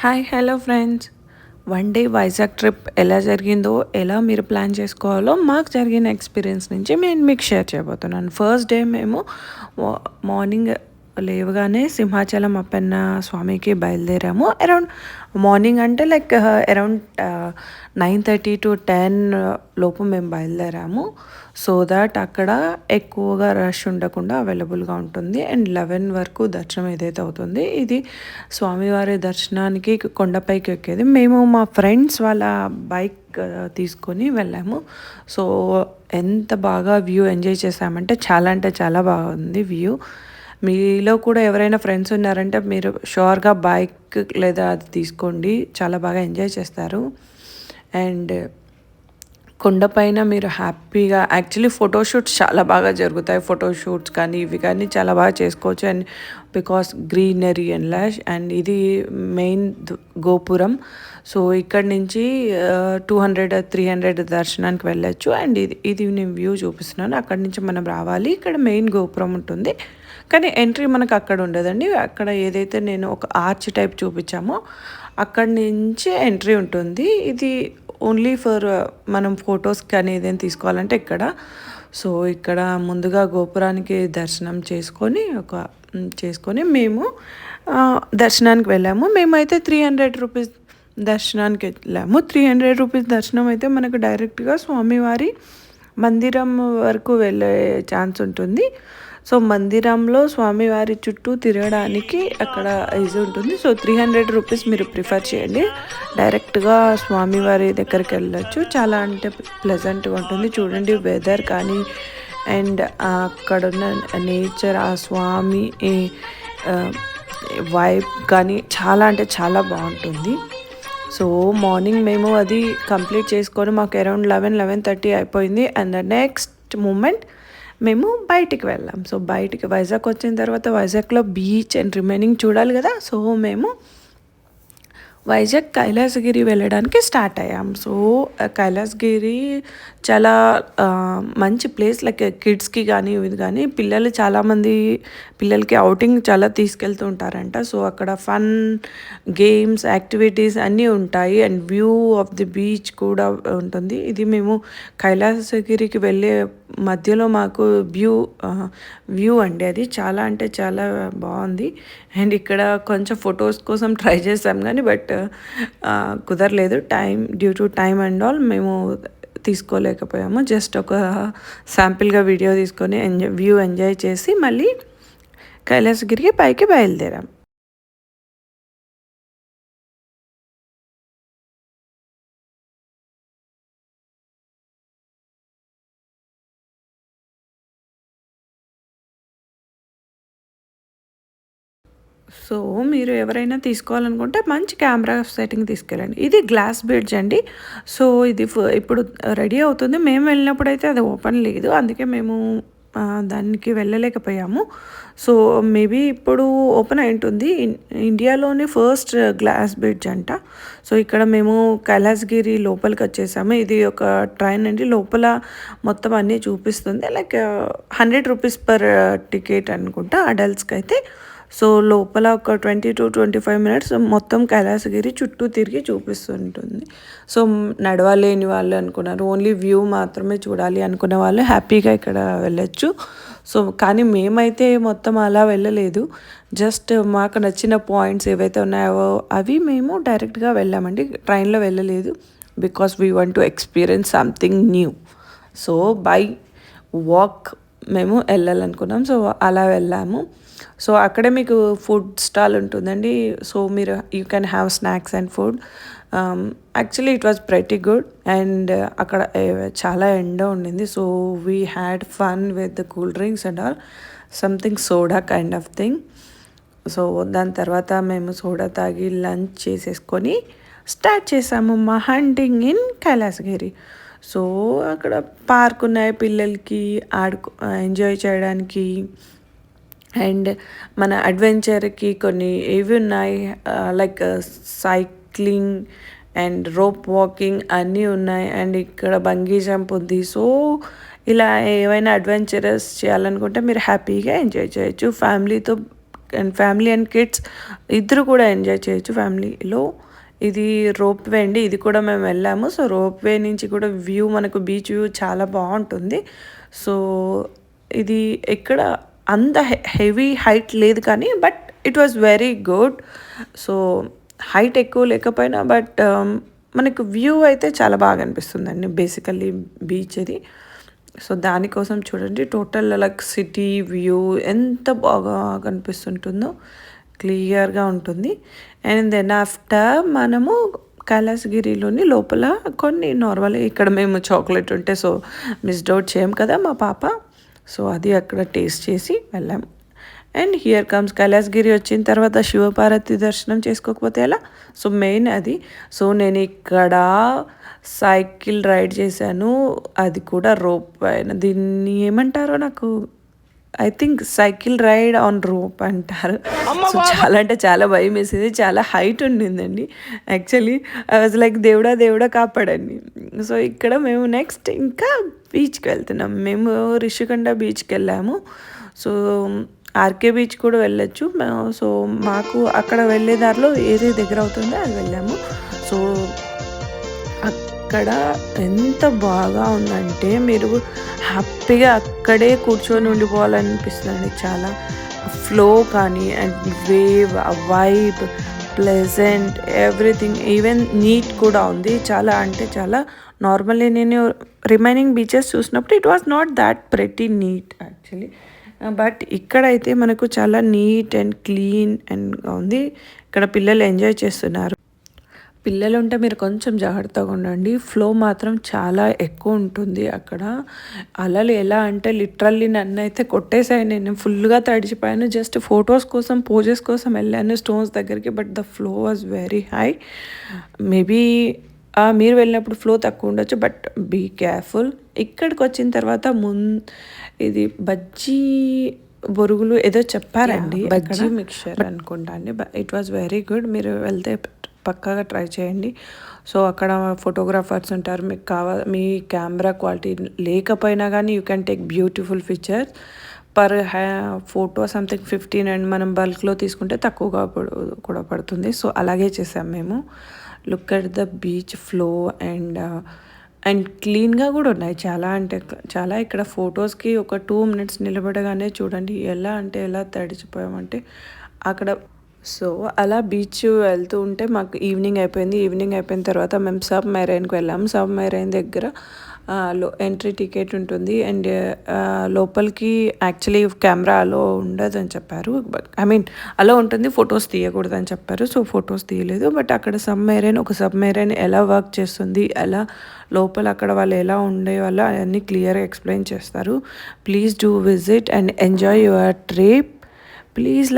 Hi hello friends. One day Vizag trip ఎలా జరిగిందో, ఎలా మీరు ప్లాన్ చేసుకోవాలో మాకు జరిగిన ఎక్స్పీరియన్స్ నుంచి నేను మీకు షేర్ చేయబోతున్నాను. ఫస్ట్ డే మేము మార్నింగ్ లేవగానే సింహాచలం అప్పన్న స్వామికి బయలుదేరాము. అరౌండ్ మార్నింగ్ అంటే లైక్ అరౌండ్ 9:30 to 10 లోపు మేము బయలుదేరాము. సో దాట్ అక్కడ ఎక్కువగా రష్ ఉండకుండా అవైలబుల్గా ఉంటుంది. అండ్ 11 వరకు దర్శనం ఏదైతే అవుతుంది, ఇది స్వామివారి దర్శనానికి కొండపైకి ఎక్కేది. మేము మా ఫ్రెండ్స్ వాళ్ళ బైక్ తీసుకొని వెళ్ళాము. సో ఎంత బాగా వ్యూ ఎంజాయ్ చేసామంటే చాలా అంటే చాలా బాగుంది వ్యూ. మీలో కూడా ఎవరైనా ఫ్రెండ్స్ ఉన్నారంటే మీరు షూర్గా బైక్ లేదా అది తీసుకోండి, చాలా బాగా ఎంజాయ్ చేస్తారు. అండ్ కొండపైన మీరు హ్యాపీగా యాక్చువల్లీ ఫోటోషూట్స్ చాలా బాగా జరుగుతాయి. ఫోటోషూట్స్ కానీ ఇవి కానీ చాలా బాగా చేసుకోవచ్చు. And because greenery and lash and ఇది మెయిన్ గోపురం. సో ఇక్కడ నుంచి 200-300 దర్శనానికి వెళ్ళొచ్చు. అండ్ ఇది నేను వ్యూ చూపిస్తున్నాను. అక్కడి నుంచి మనం రావాలి. ఇక్కడ మెయిన్ గోపురం ఉంటుంది, కానీ ఎంట్రీ మనకు అక్కడ ఉండదండి. అక్కడ ఏదైతే నేను ఒక ఆర్చ్ టైప్ చూపించామో అక్కడి నుంచి ఎంట్రీ ఉంటుంది. ఇది ఓన్లీ ఫర్ మనం ఫొటోస్ కానీ ఏదైనా తీసుకోవాలంటే ఇక్కడ. సో ఇక్కడ ముందుగా గోపురానికి దర్శనం చేసుకొని మేము దర్శనానికి వెళ్ళాము. మేమైతే 300 రూపీస్ దర్శనానికి వెళ్ళాము. 300 రూపీస్ దర్శనం అయితే మనకు డైరెక్ట్గా స్వామివారి మందిరం వరకు వెళ్ళే ఛాన్స్ ఉంటుంది. సో మందిరంలో స్వామివారి చుట్టూ తిరగడానికి అక్కడ ఈజీ ఉంటుంది. సో 300 రూపీస్ మీరు ప్రిఫర్ చేయండి. డైరెక్ట్గా స్వామివారి దగ్గరికి వెళ్ళచ్చు. చాలా అంటే ప్లెజెంట్గా ఉంటుంది. చూడండి వెదర్ కానీ అండ్ అక్కడున్న నేచర్, ఆ స్వామి వైబ్ కానీ చాలా అంటే చాలా బాగుంటుంది. సో మార్నింగ్ మేము అది కంప్లీట్ చేసుకొని మాకు అరౌండ్ 11-11:30 అయిపోయింది. అండ్ ద నెక్స్ట్ మూమెంట్ మేము బయటికి వెళ్ళాం. సో బయటికి వైజాగ్ వచ్చిన తర్వాత వైజాగ్లో బీచ్ అండ్ రిమైనింగ్ చూడాలి కదా. సో మేము వైజాగ్ కైలాసగిరి వెళ్ళడానికి స్టార్ట్ అయ్యాం. సో కైలాసగిరి చాలా మంచి ప్లేస్. లైక్ కిడ్స్కి కానీ ఇది కానీ పిల్లలకి అవుటింగ్ చాలా తీసుకెళ్తూ ఉంటారంట. సో అక్కడ ఫన్ గేమ్స్ యాక్టివిటీస్ అన్నీ ఉంటాయి. And view of the beach కూడా ఉంటుంది. ఇది మేము కైలాసగిరికి వెళ్ళే మధ్యలో మాకు వ్యూ అండి, అది చాలా అంటే చాలా బాగుంది. అండ్ ఇక్కడ కొంచెం ఫొటోస్ కోసం ట్రై చేసాం కానీ బట్ కుదరలేదు. Due to time and all మేము తీసుకోలేకపోయాము. జస్ట్ ఒక శాంపిల్గా వీడియో తీసుకొని వ్యూ ఎంజాయ్ చేసి మళ్ళీ కైలాసగిరికి పైకి బయలుదేరాం. సో మీరు ఎవరైనా తీసుకోవాలనుకుంటే మంచి కెమెరా సెట్టింగ్ తీసుకెళ్ళండి. ఇది గ్లాస్ బ్రిడ్జ్ అండి. సో ఇది ఇప్పుడు రెడీ అవుతుంది. మేము వెళ్ళినప్పుడైతే అది ఓపెన్ లేదు, అందుకే మేము దానికి వెళ్ళలేకపోయాము. సో మేబీ ఇప్పుడు ఓపెన్ అయి ఉంటుంది. ఇండియాలోనే ఫస్ట్ గ్లాస్ బ్రిడ్జ్ అంట. సో ఇక్కడ మేము కైలాసగిరి లోపలికి వచ్చేసాము. ఇది ఒక ట్రైన్ అండి, లోపల మొత్తం అన్నీ చూపిస్తుంది. లైక్ 100 రూపీస్ పర్ టికెట్ అనుకుంటా అడల్ట్స్కి అయితే. సో లోపల ఒక 20-25 మినిట్స్ మొత్తం కైలాసగిరి చుట్టూ తిరిగి చూపిస్తుంటుంది. సో నడవలేని వాళ్ళు అనుకున్నారు, ఓన్లీ వ్యూ మాత్రమే చూడాలి అనుకునే వాళ్ళు హ్యాపీగా ఇక్కడ వెళ్ళొచ్చు. సో కానీ మేమైతే మొత్తం అలా వెళ్ళలేదు. జస్ట్ మాకు నచ్చిన పాయింట్స్ ఏవైతే ఉన్నాయో అవి మేము డైరెక్ట్గా వెళ్ళామండి, ట్రైన్లో వెళ్ళలేదు. Because we want to experience something new. So by walk మేము వెళ్ళాలనుకున్నాం. సో అలా వెళ్ళాము. సో అక్కడే మీకు ఫుడ్ స్టాల్ ఉంటుందండి. సో మీరు you can have snacks and food. Actually it was pretty good. And అక్కడ చాలా ఎండ ఉండింది. So we had fun with the cool drinks and all, something soda kind of thing. So దాని తర్వాత మేము soda తాగి లంచ్ చేసేసుకొని స్టార్ట్ చేసాము మా హంటింగ్ ఇన్ కైలాసగిరి. సో అక్కడ పార్క్ ఉన్నాయి పిల్లలకి ఎంజాయ్ చేయడానికి. అండ్ మన అడ్వెంచర్కి కొన్ని ఇవి ఉన్నాయి, like cycling and rope walking అన్నీ ఉన్నాయి. అండ్ ఇక్కడ బంగీ జంప్ ఉంది. సో ఇలా ఏవైనా అడ్వెంచరస్ చేయాలనుకుంటే మీరు హ్యాపీగా ఎంజాయ్ చేయొచ్చు. ఫ్యామిలీతో అండ్ ఫ్యామిలీ అండ్ కిడ్స్ ఇద్దరు కూడా ఎంజాయ్ చేయొచ్చు ఫ్యామిలీలో. ఇది రోప్ వే అండి, ఇది కూడా మేము వెళ్ళాము. సో రోప్ వే నుంచి కూడా వ్యూ మనకు బీచ్ వ్యూ చాలా బాగుంటుంది. సో ఇది ఇక్కడ అంత హెవీ హైట్ లేదు కానీ but it was very good. So height ఎక్కువ లేకపోయినా బట్ మనకు వ్యూ అయితే చాలా బాగా అనిపిస్తుందండి బేసికల్లీ బీచ్ అది. సో దానికోసం చూడండి టోటల్ లైక్ సిటీ వ్యూ ఎంత బాగా కనిపిస్తుంటుందో, క్లియర్గా ఉంటుంది. అండ్ దెన్ ఆఫ్టర్ మనము కైలాసగిరిలోని లోపల కొన్ని నార్మల్ ఇక్కడ మేము చాక్లెట్ ఉంటే సో మిస్డ్ అవుట్ చేయం కదా మా పాప. సో అది అక్కడ టేస్ట్ చేసి వెళ్ళాము. అండ్ హియర్ కమ్స్ కైలాసగిరి వచ్చిన తర్వాత శివపార్వతి దర్శనం చేసుకోకపోతే ఎలా? సో మెయిన్ అది. సో నేను ఇక్కడ సైకిల్ రైడ్ చేశాను, అది కూడా రోప్ పైన. దీన్ని ఏమంటారో నాకు I think cycle ride on rope అంటారు. సో చాలా అంటే చాలా భయం వేసేది, చాలా హైట్ ఉండిందండి. యాక్చువల్లీ ఐ వాజ్ లైక్ దేవుడా దేవుడా కాపాడండి. సో ఇక్కడ మేము నెక్స్ట్ ఇంకా బీచ్కి వెళ్తున్నాం. మేము రిషికొండ బీచ్కి వెళ్ళాము. సో ఆర్కే బీచ్ కూడా వెళ్ళొచ్చు. సో మాకు అక్కడ వెళ్ళే దారిలో ఏది దగ్గర అవుతుందో అది వెళ్ళాము. సో అక్కడ ఎంత బాగా ఉందంటే మీరు హ్యాపీగా అక్కడే కూర్చొని ఉండిపోవాలనిపిస్తుంది. చాలా ఫ్లో కానీ and wave, vibe, pleasant, everything. Even neat కూడా ఉంది. చాలా అంటే చాలా నార్మల్లీ నేను రిమైనింగ్ బీచెస్ చూసినప్పుడు it was not that pretty neat actually. But ఇక్కడైతే మనకు చాలా నీట్ అండ్ క్లీన్ అండ్ ఉంది. ఇక్కడ పిల్లలు ఎంజాయ్ చేస్తున్నారు. పిల్లలు ఉంటే మీరు కొంచెం జాగ్రత్తగా ఉండండి. ఫ్లో మాత్రం చాలా ఎక్కువ ఉంటుంది అక్కడ. అలలు ఎలా అంటే లిటరల్లీ నన్ను అయితే కొట్టేసాయి. నేను ఫుల్గా తడిచిపోయాను. జస్ట్ ఫొటోస్ కోసం పోజెస్ కోసం వెళ్ళాను స్టోన్స్ దగ్గరికి. But the flow was very high. Maybe మీరు వెళ్ళినప్పుడు ఫ్లో తక్కువ ఉండొచ్చు, బట్ బీ కేర్ఫుల్. ఇక్కడికి వచ్చిన తర్వాత ఇది బజ్జీ బొరుగులు ఏదో చెప్పారండి, బజ్జీ మిక్చర్ అనుకుంటా అండి. It was very good. మీరు వెళ్తే పక్కాగా ట్రై చేయండి. సో అక్కడ ఫోటోగ్రాఫర్స్ ఉంటారు. మీకు మీ కెమెరా క్వాలిటీ లేకపోయినా కానీ you can take beautiful pictures. Per photo something 15 and మనం బల్క్లో తీసుకుంటే తక్కువగా కూడా పడుతుంది. సో అలాగే చేసాం మేము. Look at the beach flow and క్లీన్గా కూడా ఉన్నాయి. చాలా అంటే చాలా. ఇక్కడ ఫొటోస్కి ఒక 2 minutes నిలబడగానే చూడండి ఎలా అంటే ఎలా తడిచిపోయామంటే అక్కడ. సో అలా బీచ్ వెళ్తూ ఉంటే మాకు ఈవినింగ్ అయిపోయింది. ఈవినింగ్ అయిపోయిన తర్వాత మేము సబ్ మెరైన్కి వెళ్ళాము. సబ్ మెరైన్ దగ్గర ఎంట్రీ టికెట్ ఉంటుంది. అండ్ లోపలికి యాక్చువల్లీ కెమెరా అలో ఉండదని చెప్పారు. ఐ మీన్ అలో ఉంటుంది, ఫొటోస్ తీయకూడదని చెప్పారు. సో ఫొటోస్ తీయలేదు. బట్ అక్కడ ఒక సబ్ మెరైన్ ఎలా వర్క్ చేస్తుంది, ఎలా లోపల అక్కడ వాళ్ళు ఎలా ఉండేవాళ్ళు అవన్నీ క్లియర్గా ఎక్స్ప్లెయిన్ చేస్తారు. Please do visit and enjoy your trip. Please